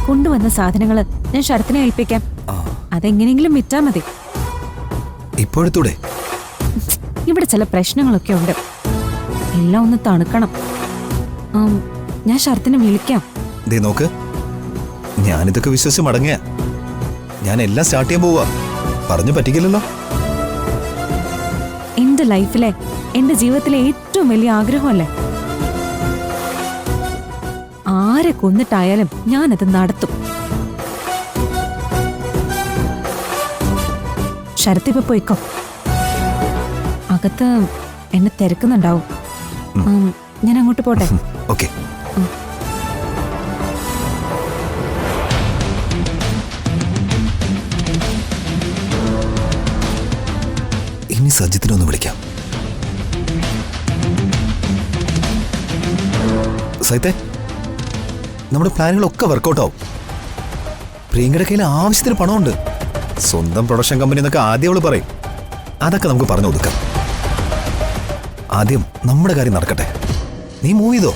കൊണ്ടുവന്ന സാധനങ്ങള് ഞാൻ ശരത്തിനെ ഏൽപ്പിക്കാം. അതെങ്ങനെയെങ്കിലും വിറ്റാ മതി. ഇപ്പോഴത്തൂടെ? ഇവിടെ ചില പ്രശ്നങ്ങളൊക്കെ ഉണ്ട്, എല്ലാം ഒന്ന് തണുക്കണം. ഞാൻ ശരത്തിനെ വിളിക്കാം. ദേ നോക്ക്, ഞാനിതൊക്കെ വിശ്വസിച്ച് മടങ്ങിയ. ഞാൻ എല്ലാം സ്റ്റാർട്ട് ചെയ്യാൻ പോവാ. പറഞ്ഞു പറ്റിക്കില്ലല്ലോ. എന്റെ ലൈഫിലെ, എന്റെ ജീവിതത്തിലെ ഏറ്റവും വലിയ ആഗ്രഹമല്ലേ. ആരെ കൊന്നിട്ടായാലും ഞാനത് നടത്തും. ശരത്ത് ഇപ്പൊ പോയിക്കോ. അകത്ത് എന്നെ തിരക്കുന്നുണ്ടാവും. ഞാൻ അങ്ങോട്ട് പോട്ടെ. ഓക്കെ. ഇനി സജിത്തിനൊന്ന് വിളിക്കാം. സൈത്തെ, നമ്മുടെ പ്ലാനുകളൊക്കെ വർക്കൗട്ട് ആവും. പ്രിയങ്കയുടെ കയ്യിൽ ആവശ്യത്തിന് പണമുണ്ട്. സ്വന്തം പ്രൊഡക്ഷൻ കമ്പനി എന്നൊക്കെ ആദ്യം അവള് പറയും. അതൊക്കെ നമുക്ക് പറഞ്ഞു ഒതുക്കാം. ആദ്യം നമ്മുടെ കാര്യം നടക്കട്ടെ. നീ മൂവ് ചെയ്തോ.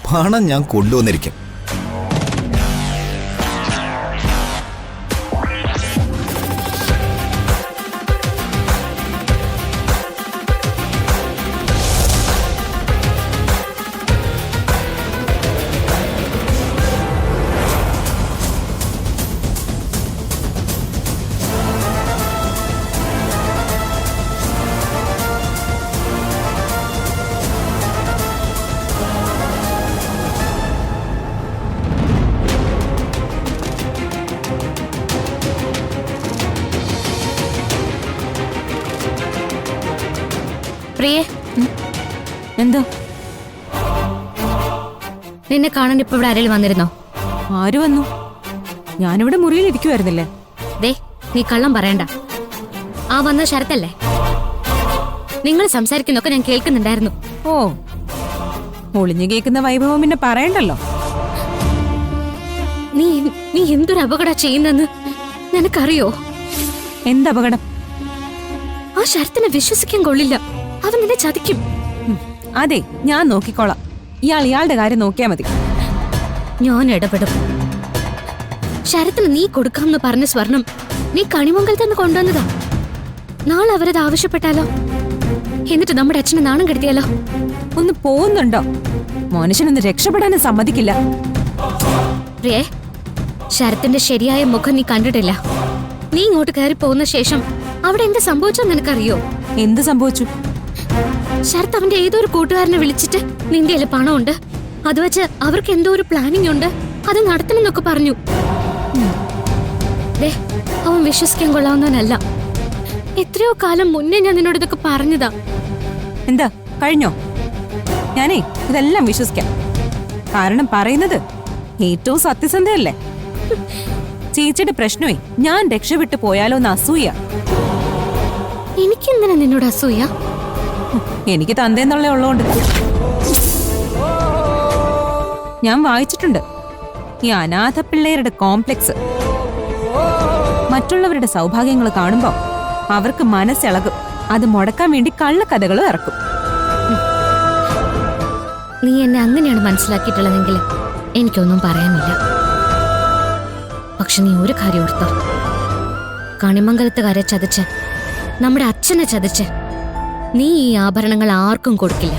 പണം ഞാൻ കൊണ്ടുവന്നിരിക്കും. പ്രിയേ, എന്തോ? നിന്നെ കാണാൻ ഇപ്പൊ ഇവിടെ ആരെങ്കിലും വന്നിരുന്നോ? ആര് വന്നു? ഞാനിവിടെ മുറിയിൽ ഇരിക്കുവായിരുന്നില്ലേ. ദേ, നീ കള്ളം പറയണ്ട. ആ വന്ന ശരത്തല്ലേ? നിങ്ങൾ സംസാരിക്കുന്നൊക്കെ ഞാൻ കേൾക്കുന്നുണ്ടായിരുന്നു. ഓ, ഒളിഞ്ഞു കേൾക്കുന്ന വൈഭവം പിന്നെ പറയണ്ടല്ലോ. നീ നീ എന്തൊരു അപകട ചെയ്യുന്നെന്ന് നിനക്കറിയോ? എന്തപകടം? ആ ശരത്തിനെ വിശ്വസിക്കാൻ കൊള്ളില്ല. അവൻ നിന്നെ ചതിക്കും. അതെ, ഞാൻ നോക്കിക്കോളാം. ഇയാളുടെ കാര്യം നോക്കിയാ മതി. ഞാൻ ഇടപെടും. ശരത്തിന് നീ കൊടുക്കാമെന്ന് പറഞ്ഞ സ്വർണം നീ കണിമംഗലത്ത് നിന്ന് കൊണ്ടുവന്നതാ. നാളെ അവരത് ആവശ്യപ്പെട്ടാലോ? എന്നിട്ട് നമ്മുടെ അച്ഛനെ നാണം കെടുത്തിയാലോ? ഒന്ന് പോകുന്നുണ്ടോ? മനുഷ്യനൊന്ന് രക്ഷപ്പെടാനും സമ്മതിക്കില്ല. പ്രിയേ, ശരത്തിന്റെ ശരിയായ മുഖം നീ കണ്ടിട്ടില്ല. നീ ഇങ്ങോട്ട് കയറി പോകുന്ന ശേഷം അവിടെ എന്ത് സംഭവിച്ചോ നിനക്കറിയോ? എന്ത് സംഭവിച്ചു? ശരത്ത് അവന്റെ ഏതോ ഒരു കൂട്ടുകാരനെ വിളിച്ചിട്ട് നിന്റെ കയ്യില് പണമുണ്ട്, അത് വെച്ച് അവർക്ക് എന്തോ ഒരു പ്ലാനിങ് ഉണ്ട്, അത് നടത്തണമെന്നൊക്കെ പറഞ്ഞു. ദേ, അവൻ വിശ്വസിക്കാൻ കൊള്ളാവുന്നവനല്ല. എത്രയോ കാലം മുന്നേ ഞാൻ നിന്നോട് ഇതൊക്കെ പറഞ്ഞതാ. എന്താ കഴിഞ്ഞോ? ഞാനേ ഇതെല്ലാം വിശ്വസിക്കാം. കാരണം പറയുന്നത് ഏറ്റവും സത്യസന്ധയല്ലേ. ചേച്ചിയുടെ പ്രശ്നമേ ഞാൻ രക്ഷപ്പെട്ടു പോയാലോ എന്ന് അസൂയ. എനിക്കെന്തിനാ നിന്നോട് അസൂയ? എനിക്ക് തന്തേന്നുള്ള ഉള്ളതുകൊണ്ട്. ഞാൻ വായിച്ചിട്ടുണ്ട് ഈ അനാഥ പിള്ളേരുടെ കോംപ്ലക്സ്. മറ്റുള്ളവരുടെ സൗഭാഗ്യങ്ങൾ കാണുമ്പോ അവർക്ക് മനസ്സിളകും. അത് മുടക്കാൻ വേണ്ടി കള്ളക്കഥകളും ഇറക്കും. നീ എന്നെ അങ്ങനെയാണ് മനസ്സിലാക്കിയിട്ടുള്ളതെങ്കിൽ എനിക്കൊന്നും പറയാനില്ല. പക്ഷെ നീ ഒരു കാര്യം ഓർത്തോ, കണിമംഗലത്തുകാരെ ചതിച്ച്, നമ്മുടെ അച്ഛനെ ചതിച്ച് നീ ഈ ആഭരണങ്ങൾ ആർക്കും കൊടുക്കില്ല.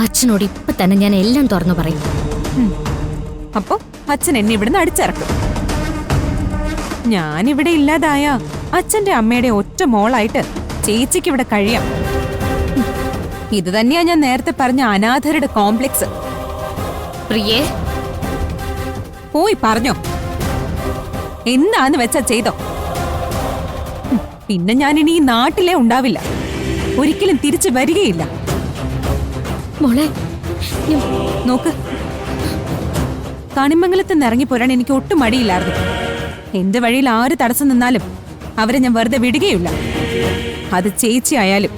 അച്ഛനോട് ഇപ്പൊ തന്നെ ഞാൻ എല്ലാം തുറന്നു പറയും. അപ്പൊ അച്ഛൻ എന്നെ ഇവിടുന്ന് അടിച്ചിറക്കും. ഞാനിവിടെ ഇല്ലാതായ അച്ഛന്റെ അമ്മയുടെ ഒറ്റ മോളായിട്ട് ചേച്ചിക്ക് ഇവിടെ കഴിയാം. ഇത് തന്നെയാ ഞാൻ നേരത്തെ പറഞ്ഞ അനാഥരുടെ കോംപ്ലക്സ്. പ്രിയേ, പോയി പറഞ്ഞോ. എന്താന്ന് വെച്ചാ ചെയ്തോ. പിന്നെ ഞാൻ ഇനി ഈ നാട്ടിലേ ഉണ്ടാവില്ല. ഒരിക്കലും തിരിച്ചു വരികയില്ല. മോളെ നോക്ക്, കണിമംഗലത്ത് നിന്ന് ഇറങ്ങിപ്പോരാൻ എനിക്ക് ഒട്ടും മടിയില്ലായിരുന്നു. എന്റെ വഴിയിൽ ആര് തടസ്സം നിന്നാലും അവരെ ഞാൻ വെറുതെ വിടുകയില്ല. അത് ചേച്ചി ആയാലും.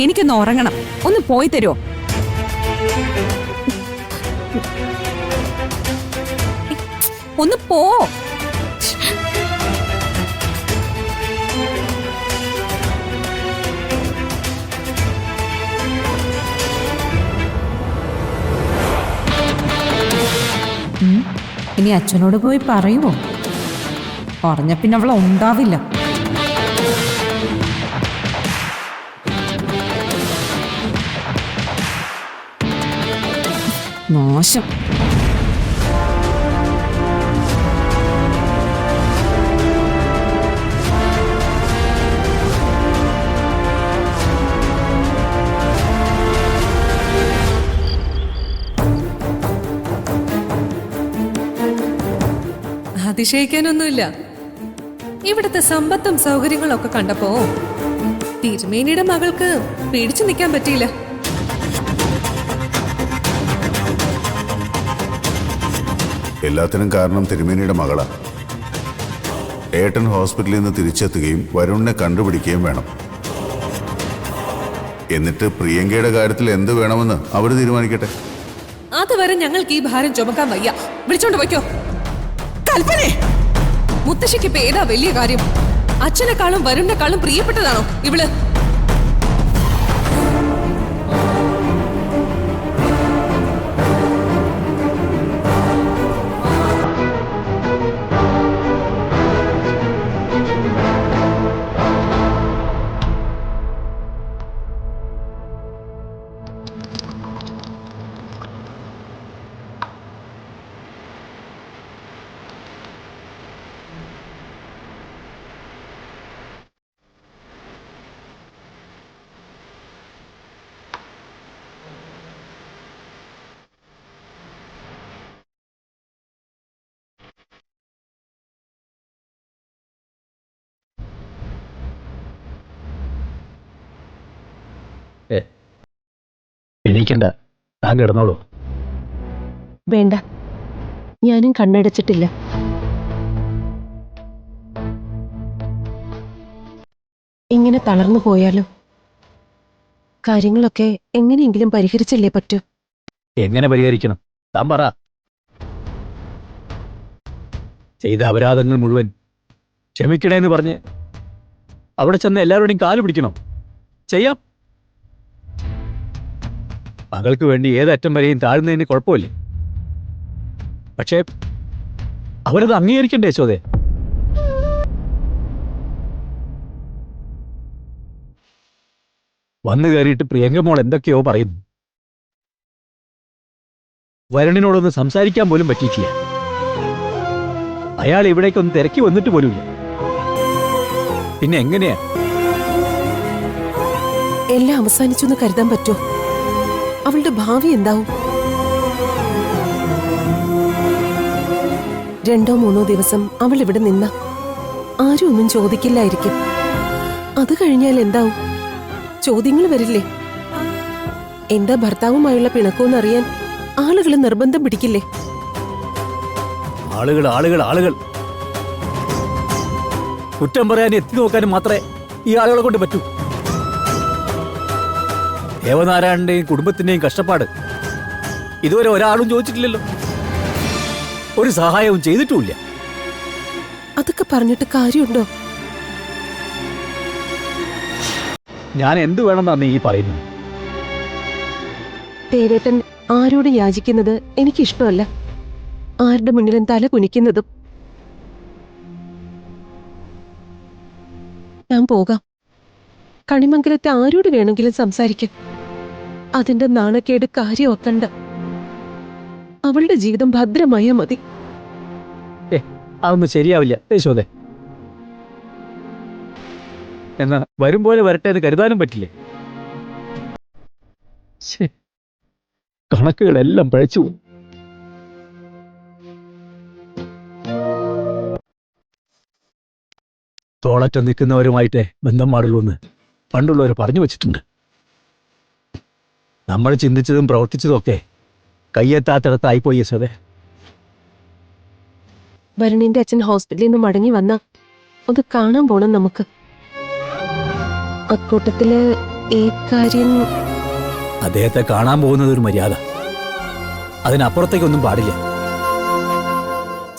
എനിക്കൊന്ന് ഉറങ്ങണം. ഒന്ന് പോയി തരുമോ? ഒന്ന് പോ. ഇനി അച്ഛനോട് പോയി പറയുമോ? പറഞ്ഞ പിന്നെ അവളെ ഉണ്ടാവില്ല. നാശം. അതിശയിക്കാനൊന്നുമില്ല. ഇവിടുത്തെ സമ്പത്തും സൗകര്യങ്ങളും ഒക്കെ കണ്ടപ്പോ തിരുമേനിയുടെ മകൾക്ക് പിടിച്ചു നിൽക്കാൻ പറ്റിയില്ല. എല്ലാത്തിനും കാരണം തിരുമേനിയുടെ മകളാ. ഏട്ടൻ ഹോസ്പിറ്റലിൽ നിന്ന് തിരിച്ചെത്തുകയും വരുണിനെ കണ്ടുപിടിക്കുകയും വേണം. എന്നിട്ട് പ്രിയങ്കയുടെ കാര്യത്തിൽ എന്ത് വേണമെന്ന് അവർ തീരുമാനിക്കട്ടെ. അതുവരെ ഞങ്ങൾക്ക് ഈ ഭാരം ചുമക്കാൻ വയ്യ. വിളിച്ചോണ്ട് പോയിക്കോ. കൽപ്പനേ, മുത്തശ്ശിക്ക് ഇപ്പൊ ഏതാ വലിയ കാര്യം? അച്ഛനെക്കാളും വരുണിനെക്കാളും പ്രിയപ്പെട്ടതാണോ ഇവള്? എണീക്കണ്ട, താൻ കിടന്നോളൂ. വേണ്ട, ഞാനും കണ്ണടച്ചിട്ടില്ല. ഇങ്ങനെ തളർന്നു പോയാലോ? കാര്യങ്ങളൊക്കെ എങ്ങനെയെങ്കിലും പരിഹരിച്ചല്ലേ പറ്റൂ. എങ്ങനെ പരിഹരിക്കണം? താൻ പറ. ചെയ്ത അപരാധങ്ങൾ മുഴുവൻ ക്ഷമിക്കണേന്ന് പറഞ്ഞ് അവിടെ ചെന്ന് എല്ലാവരുടെയും കാല് പിടിക്കണം. ചെയ്യാം. മകൾക്ക് വേണ്ടി ഏതറ്റം വരെയും താഴ്ന്നതിന് കുഴപ്പമില്ല. പക്ഷേ അവരത് അംഗീകരിക്കണ്ടേ യശോദേ? വന്നു കയറിയിട്ട് പ്രിയങ്ക മോൾ എന്തൊക്കെയോ പറയുന്നു. വരുണിനോടൊന്ന് സംസാരിക്കാൻ പോലും പറ്റിയിട്ടില്ല. അയാൾ ഇവിടേക്കൊന്ന് തിരക്കി വന്നിട്ട് പോലുമില്ല. പിന്നെ എങ്ങനെയാ എല്ലാം അവസാനിച്ചു എന്ന് കരുതാൻ പറ്റുമോ? അവളുടെ ഭാവി എന്താവും? 2-3 ദിവസം അവൾ ഇവിടെ നിന്ന ആരും ഒന്നും ചോദിക്കില്ലായിരിക്കും. അത് കഴിഞ്ഞാൽ എന്താവും? ചോദ്യങ്ങൾ വരില്ലേ? എന്താ ഭർത്താവുമായുള്ള പിണക്കമെന്നറിയാൻ ആളുകൾ നിർബന്ധം പിടിക്കില്ലേ? ആളുകൾ ആളുകൾ ആളുകൾ കുറ്റം പറയാനും എത്തി നോക്കാനും മാത്രമേ ഈ ആളുകളെ കൊണ്ട് പറ്റൂ. ദേവനാരായണന്റെയും കുടുംബത്തിന്റെയും കഷ്ടപ്പാട് ഇതുവരെ ഒരാളും ചോദിച്ചിട്ടില്ലല്ലോ. ഒരു സഹായവും ചെയ്തിട്ടുമില്ല. അതൊക്കെ പറഞ്ഞിട്ട് കാര്യമുണ്ടോ? ഞാൻ എന്തു വേണമെന്നാണ് ഈ പറയുന്നത്? ദേവേട്ടൻ ആരോട് യാചിക്കുന്നത് എനിക്കിഷ്ടമല്ല. ആരുടെ മുന്നിലും തല കുനിക്കുന്നതും. ഞാൻ പോകാം. കണിമംഗലത്തെ ആരോട് വേണമെങ്കിലും സംസാരിക്കും. അതിന്റെ നാണക്കേട് കാര്യം ഒക്കണ്ട. അവളുടെ ജീവിതം ഭദ്രമായ മതി. അതൊന്നും ശരിയാവില്ല യശോദേ. എന്നാ വരും പോലെ വരട്ടെ എന്ന് കരുതാനും പറ്റില്ലേ? കണക്കുകളെല്ലാം പഴച്ചു. തോളറ്റം നിൽക്കുന്നവരുമായിട്ടേ ബന്ധം പാടുള്ളൂ എന്ന് പണ്ടുള്ളവർ പറഞ്ഞു വച്ചിട്ടുണ്ട്. നമ്മൾ ചിന്തിച്ചതും പ്രവർത്തിച്ചതും ഒക്കെ കയ്യെത്താത്തിടത്തായിപ്പോയി യശോദേ. വരുണിന്റെ അച്ഛൻ ഹോസ്പിറ്റലിൽ നിന്ന് മടങ്ങി വന്ന ഒന്ന് കാണാൻ പോണം നമുക്ക്. അക്കൂട്ടത്തില് ഈ കാര്യം അദ്ദേഹത്തെ കാണാൻ പോകുന്നത് ഒരു മര്യാദ. അതിനപ്പുറത്തേക്കൊന്നും പാടില്ല.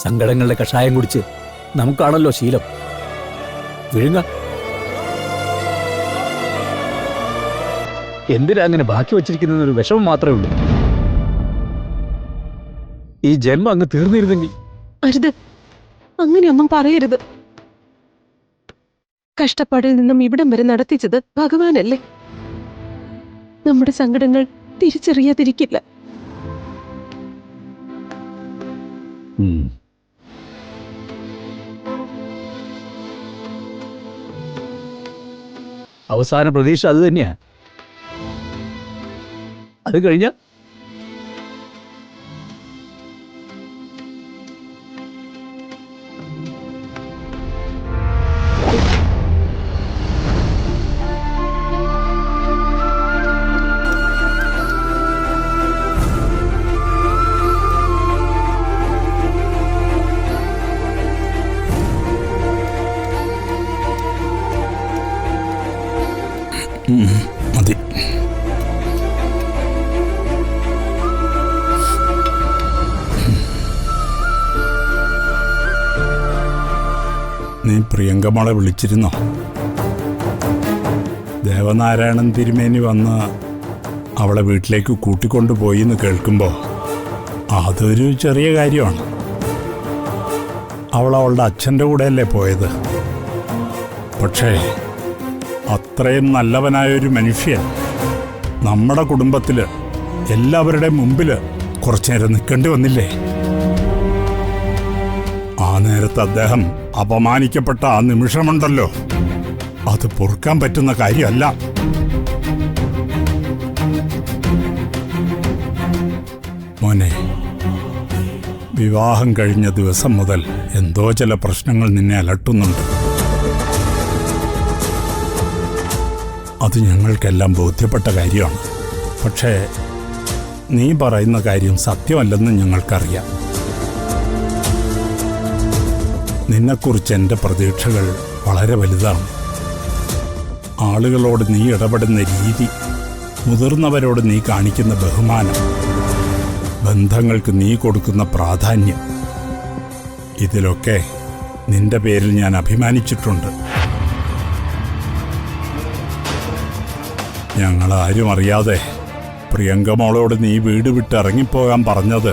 സങ്കടങ്ങളുടെ കഷായം കുടിച്ച് നമുക്കാണല്ലോ ശീലം. വിഴുങ്ങ എന്തിനാ അങ്ങനെ ബാക്കി വച്ചിരിക്കുന്നൊരു വിഷമം മാത്രമേ ഉള്ളൂ. ഈ ജന്മം അങ്ങ് തീർന്നിരുന്നെങ്കിൽ അരുത്, അങ്ങനെയൊന്നും പറയരുത്. കഷ്ടപ്പാടിൽ നിന്നും ഇവിടം വരെ നടത്തിച്ചത് ഭഗവാനല്ലേ. നമ്മുടെ സങ്കടങ്ങൾ തിരിച്ചറിയാതിരിക്കില്ല. ഉം. അവസാന പ്രതീക്ഷ അത് തന്നെയാ. അത് കഴിഞ്ഞ മതി. നീ പ്രിയങ്കമോളെ വിളിച്ചിരുന്നോ? ദേവനാരായണൻ തിരുമേനി വന്ന് അവളെ വീട്ടിലേക്ക് കൂട്ടിക്കൊണ്ടുപോയി എന്ന് കേൾക്കുമ്പോൾ അതൊരു ചെറിയ കാര്യമാണ്. അവളുടെ അച്ഛൻ്റെ കൂടെയല്ലേ പോയത്. പക്ഷേ അത്രയും നല്ലവനായൊരു മനുഷ്യൻ നമ്മുടെ കുടുംബത്തിൽ എല്ലാവരുടെ മുമ്പിൽ കുറച്ചു നേരം നിൽക്കേണ്ടി വന്നില്ലേ? ആ നേരത്ത് അദ്ദേഹം അപമാനിക്കപ്പെട്ട ആ നിമിഷമുണ്ടല്ലോ, അത് പൊറുക്കാൻ പറ്റുന്ന കാര്യമല്ല. മോനെ, വിവാഹം കഴിഞ്ഞ ദിവസം മുതൽ എന്തോ ചില പ്രശ്നങ്ങൾ നിന്നെ അലട്ടുന്നുണ്ട്. അത് ഞങ്ങൾക്കെല്ലാം ബോധ്യപ്പെട്ട കാര്യമാണ്. പക്ഷേ നീ പറയുന്ന കാര്യം സത്യമല്ലെന്ന് ഞങ്ങൾക്കറിയാം. നിന്നെക്കുറിച്ച് എൻ്റെ പ്രതീക്ഷകൾ വളരെ വലുതാണ്. ആളുകളോട് നീ ഇടപെടുന്ന രീതി, മുതിർന്നവരോട് നീ കാണിക്കുന്ന ബഹുമാനം, ബന്ധങ്ങൾക്ക് നീ കൊടുക്കുന്ന പ്രാധാന്യം, ഇതിലൊക്കെ നിന്റെ പേരിൽ ഞാൻ അഭിമാനിച്ചിട്ടുണ്ട്. ഞങ്ങളാരും അറിയാതെ പ്രിയങ്കമോളോട് നീ വീട് വിട്ട് ഇറങ്ങിപ്പോകാൻ പറഞ്ഞത്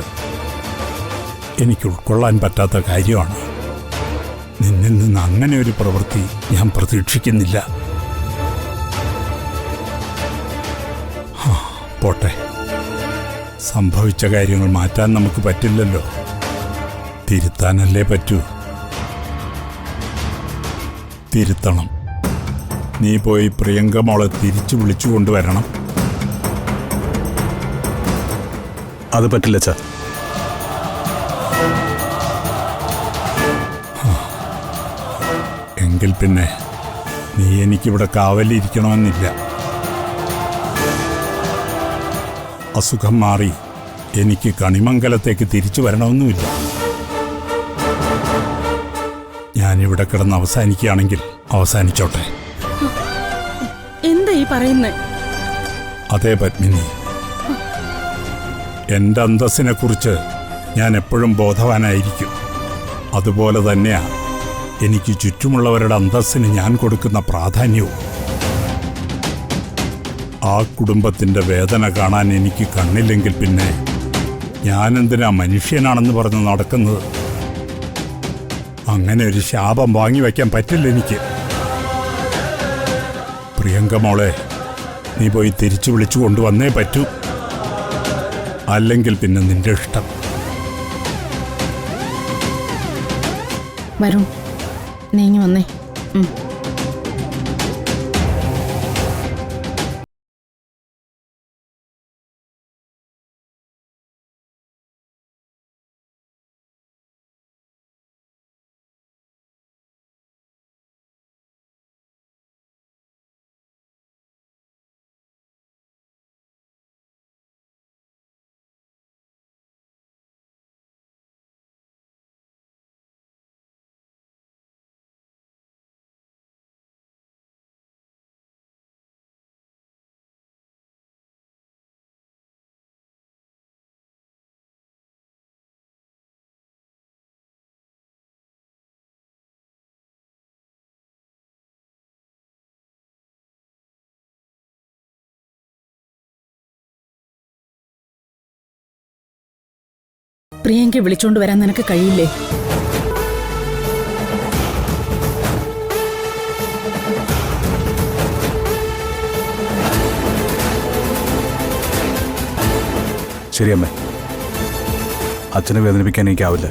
എനിക്ക് ഉൾക്കൊള്ളാൻ പറ്റാത്ത കാര്യമാണ്. നിന്നിൽ നിന്ന് അങ്ങനെ ഒരു പ്രവൃത്തി ഞാൻ പ്രതീക്ഷിക്കുന്നില്ല. പോട്ടെ, സംഭവിച്ച കാര്യങ്ങൾ മാറ്റാൻ നമുക്ക് പറ്റില്ലല്ലോ, തിരുത്താനല്ലേ പറ്റൂ. തിരുത്തണം. നീ പോയി പ്രിയങ്കമോളെ തിരിച്ചു വിളിച്ചു കൊണ്ടുവരണം. അത് പറ്റില്ല അച്ഛാ. എങ്കിൽ പിന്നെ നീ എനിക്കിവിടെ കാവലിരിക്കണമെന്നില്ല. അസുഖം മാറി എനിക്ക് കണിമംഗലത്തേക്ക് തിരിച്ചു വരണമെന്നുമില്ല. ഞാനിവിടെ കിടന്ന് അവസാനിക്കുകയാണെങ്കിൽ അവസാനിച്ചോട്ടെ. എന്താ ഈ പറയുന്നേ? അതേ പത്മിനി, എൻ്റെ അന്തസ്സിനെക്കുറിച്ച് ഞാൻ എപ്പോഴും ബോധവാനായിരിക്കും. അതുപോലെ തന്നെയാ എനിക്ക് ചുറ്റുമുള്ളവരുടെ അന്തസ്സിന് ഞാൻ കൊടുക്കുന്ന പ്രാധാന്യവും. ആ കുടുംബത്തിൻ്റെ വേദന കാണാൻ എനിക്ക് കണ്ണില്ലെങ്കിൽ പിന്നെ ഞാനെന്തിനാ മനുഷ്യനാണെന്ന് പറഞ്ഞ് നടക്കുന്നത്? അങ്ങനെ ഒരു ശാപം വാങ്ങിവെക്കാൻ പറ്റില്ല എനിക്ക്. പ്രിയങ്കമോളെ നീ പോയി തിരിച്ചു വിളിച്ചു കൊണ്ടുവന്നേ പറ്റൂ. അല്ലെങ്കിൽ പിന്നെ നിന്റെ ഇഷ്ടം. വരുൺ, നീങ്ങി വന്നേ. പ്രിയങ്കയെ വിളിച്ചോണ്ട് വരാൻ നിനക്ക് കഴിയില്ലേ? ശരി അമ്മേ, അച്ഛനെ വേദനിപ്പിക്കാൻ എനിക്കാവില്ല.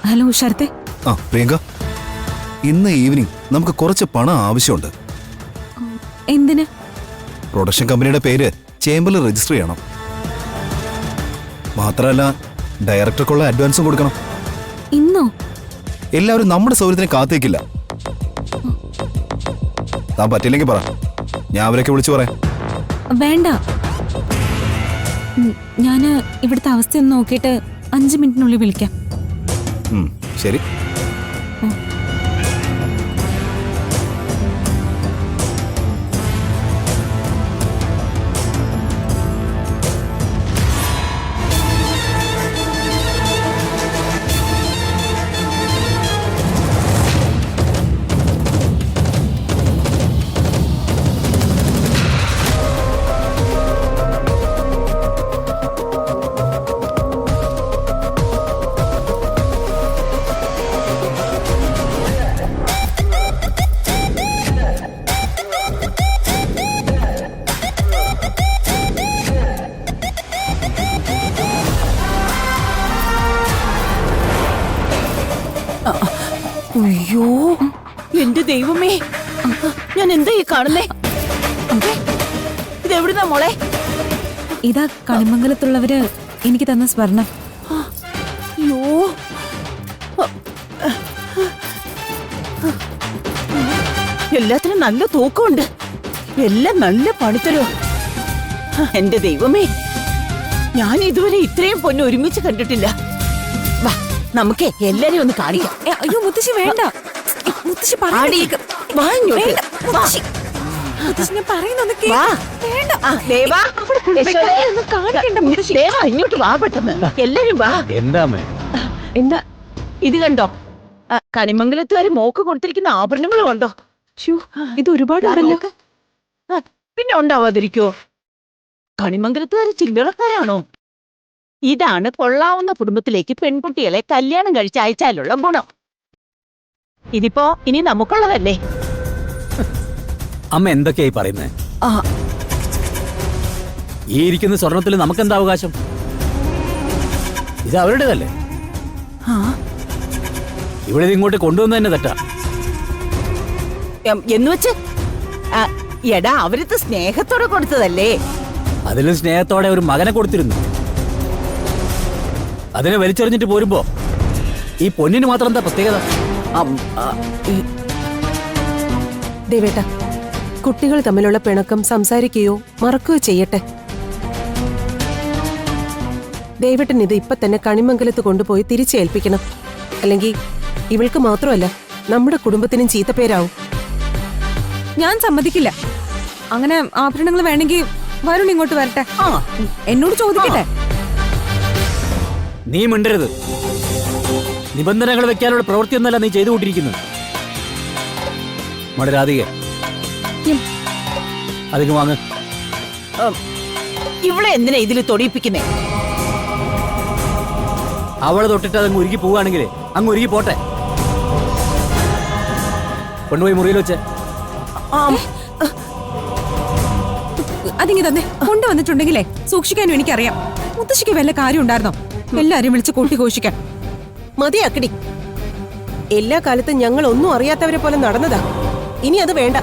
ഹലോ ശരത്തെ. ആ പ്രിയങ്ക, ഇന്ന് ഈവനിങ് നമുക്ക് കുറച്ച് പണം ആവശ്യമുണ്ട്. എന്തിന്? പ്രൊഡക്ഷൻ കമ്പനിയുടെ പേര് ചേംബറിൽ രജിസ്റ്റർ ചെയ്യണം. മാത്രമല്ല ഡയറക്ടർക്കുള്ള അഡ്വാൻസും കൊടുക്കണം. ഇന്നോ? എല്ലാവരും നമ്മുടെ സൗകര്യത്തിന് കാത്തേക്കില്ല. താൻ പറ്റില്ലെങ്കിൽ പറ, ഞാൻ അവരൊക്കെ വിളിച്ചു പറയാം. വേണ്ട, ഞാന് ഇവിടുത്തെ അവസ്ഥയൊന്ന് നോക്കിയിട്ട് 5 മിനിറ്റിനുള്ളിൽ വിളിക്കാം. ശരി. അയ്യോ എന്റെ ദൈവമേ, ഞാൻ എന്താ ഈ കാണുന്നേ? ഇതെവിടുന്നാ മോളെ? ഇതാ കണിമംഗലത്തുള്ളവര് എനിക്ക് തന്ന സ്വർണം. അയ്യോ, എല്ലാത്തിനും നല്ല തൂക്കമുണ്ട്, എല്ലാം നല്ല പണിത്തരോ. എന്റെ ദൈവമേ, ഞാൻ ഇതുവരെ ഇത്രയും പൊന്ന് ഒരുമിച്ച് കണ്ടിട്ടില്ല. വാ, നമുക്ക് എല്ലാരെയും ഒന്ന് കാണിക്കാം. അയ്യോ മുത്തശ്ശി വേണ്ട. മുത്തശ്ശി പറയുന്നത് വാ ഇങ്ങോട്ട്. വാ. ഞാൻ പറയുന്നൊന്ന് വാ. വേണ്ട. ആ, ദേവാ. ദേവാ, ഇങ്ങോട്ട് വാ പെട്ടെന്ന്. എല്ലാരും വാ. എന്താ അമ്മേ? എന്താ ഇത് കണ്ടോ? കണിമംഗലത്തുകാര് മോക്ക് കൊടുത്തിരിക്കുന്ന ആഭരണങ്ങൾ കണ്ടോ? ഇത് ഒരുപാടുണ്ടല്ലോ. പിന്നെ ഉണ്ടാവാതിരിക്കോ? കണിമംഗലത്തുകാര് ചില്ലറക്കാരാണോ? ഇതാണ് കൊള്ളാവുന്ന കുടുംബത്തിലേക്ക് പെൺകുട്ടികളെ കല്യാണം കഴിച്ച് അയച്ചാലുള്ള ഗുണം. ഇതിപ്പോ ഇനി നമുക്കുള്ളതല്ലേ? അമ്മ എന്തൊക്കെയായി പറയുന്നേ? ഈ ഇരിക്കുന്ന സ്വർണത്തിൽ നമുക്കെന്താ അവകാശം? ഇത് അവരുടേതല്ലേ? ഇവിടെ ഇങ്ങോട്ട് കൊണ്ടുവന്ന് തന്നെ തെറ്റാ. എന്ന് വെച്ച് എടാ, അവരത് സ്നേഹത്തോടെ കൊടുത്തതല്ലേ? അതിലും സ്നേഹത്തോടെ ഒരു മകനെ കൊടുത്തിരുന്നു. അതിനെ വലിച്ചെറിഞ്ഞിട്ട് പോരുമ്പോ ഈ പൊന്നിന് മാത്രം എന്താ പ്രത്യേകത? ദേവേട്ട, കുട്ടികൾ തമ്മിലുള്ള പിണക്കം സംസാരിക്കുകയോ മറക്കുകയോ ചെയ്യട്ടെ. ദേവേട്ടൻ ഇത് ഇപ്പൊ തന്നെ കണിമംഗലത്ത് കൊണ്ടുപോയി തിരിച്ചേൽപ്പിക്കണം. അല്ലെങ്കിൽ ഇവൾക്ക് മാത്രമല്ല നമ്മുടെ കുടുംബത്തിനും ചീത്തപ്പേരാവും. ഞാൻ സമ്മതിക്കില്ല. അങ്ങനെ ആഭരണങ്ങൾ വേണമെങ്കിൽ വരുൺ ഇങ്ങോട്ട് വരട്ടെ, എന്നോട് ചോദിക്കട്ടെ. നീ മിണ്ടരുത്. നിബന്ധനകൾ വെക്കാനുള്ള പ്രവൃത്തിയൊന്നല്ല നീ ചെയ്തുകൊണ്ടിരിക്കുന്നത്. മടരാധികെ, അതിന് വാങ്ങ്. ഇവിടെ എന്തിനാ ഇതിൽ തൊടിയിപ്പിക്കുന്നേ? അവളെ തൊട്ടിട്ട് അതങ്ങ് ഉരുകി പോവുകയാണെങ്കിലേ അങ്ങ് ഉരുകി പോട്ടെ. കൊണ്ടുപോയി മുറിയിൽ വെച്ച്. അതിങ്ങി തന്നെ കൊണ്ടുവന്നിട്ടുണ്ടെങ്കിലേ സൂക്ഷിക്കാനും എനിക്കറിയാം. മുത്തശ്ശിക്ക് വല്ല കാര്യം ഉണ്ടായിരുന്നോ എല്ലാരും വിളിച്ച് കൂട്ടിഘോഷിക്കാൻ? മതിയാക്കടി. എല്ലാ കാലത്തും ഞങ്ങൾ ഒന്നും അറിയാത്തവരെ പോലെ നടന്നതാ. ഇനി അത് വേണ്ട.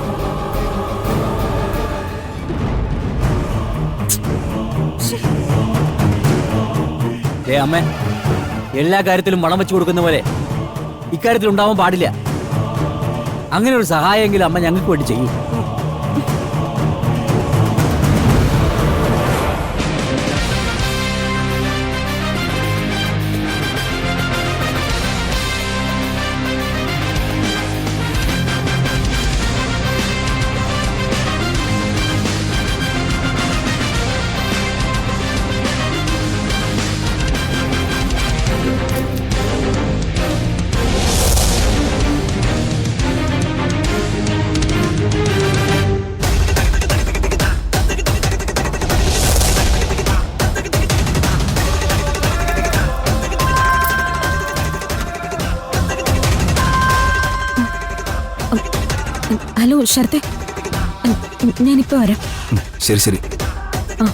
അമ്മേ, എല്ലാ കാര്യത്തിലും മണം വെച്ച് കൊടുക്കുന്ന പോലെ ഇക്കാര്യത്തിൽ ഉണ്ടാവാൻ പാടില്ല. അങ്ങനെ ഒരു സഹായമെങ്കിലും അമ്മ ഞങ്ങൾക്ക് വേണ്ടി ചെയ്യും. ശരത്തെ ഞാനിപ്പോ വരാം. ശരി ശരി ആ